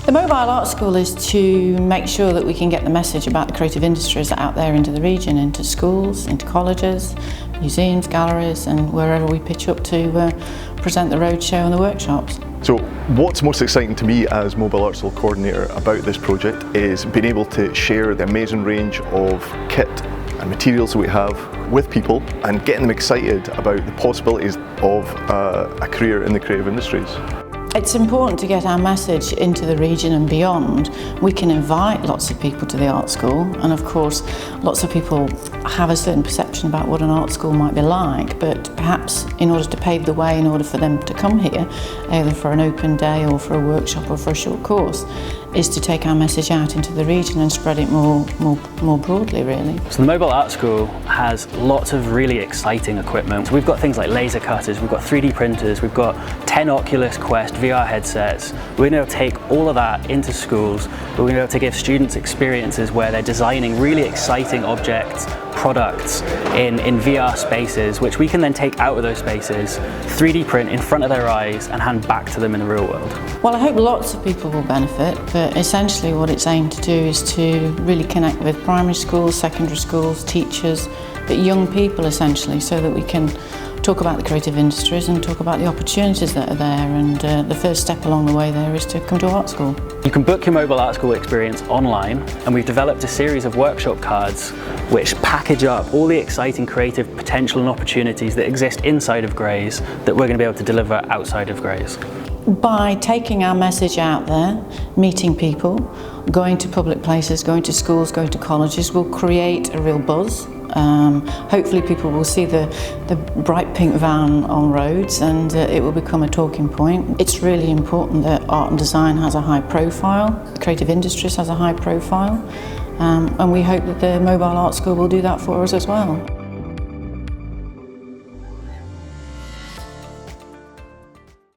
The Mobile Art School is to make sure that we can get the message about the creative industries out there into the region, into schools, into colleges, museums, galleries, and wherever we pitch up to present the roadshow and the workshops. So what's most exciting to me as Mobile Art School Coordinator about this project is being able to share the amazing range of kit and materials that we have with people and getting them excited about the possibilities of a career in the creative industries. It's important to get our message into the region and beyond. We can invite lots of people to the art school, and of course lots of people have a certain perception about what an art school might be like, but perhaps in order to pave the way, in order for them to come here, either for an open day or for a workshop or for a short course, is to take our message out into the region and spread it more broadly, really. So the Mobile Art School has lots of really exciting equipment. So we've got things like laser cutters, we've got 3D printers, we've got 10 Oculus Quest VR headsets. We're going to be able to take all of that into schools. We're going to be able to give students experiences where they're designing really exciting objects, products in VR spaces, which we can then take out of those spaces, 3D print in front of their eyes and hand back to them in the real world. Well, I hope lots of people will benefit, but essentially what it's aimed to do is to really connect with primary schools, secondary schools, teachers, but young people essentially, so that we can talk about the creative industries and talk about the opportunities that are there, and the first step along the way there is to come to art school. You can book your Mobile Art School experience online, and we've developed a series of workshop cards which package up all the exciting creative potential and opportunities that exist inside of Grays that we're going to be able to deliver outside of Grays. By taking our message out there, meeting people, going to public places, going to schools, going to colleges, will create a real buzz. Hopefully people will see the bright pink van on roads, and it will become a talking point. It's really important that art and design has a high profile, the creative industries has a high profile, and we hope that the Mobile Art School will do that for us as well.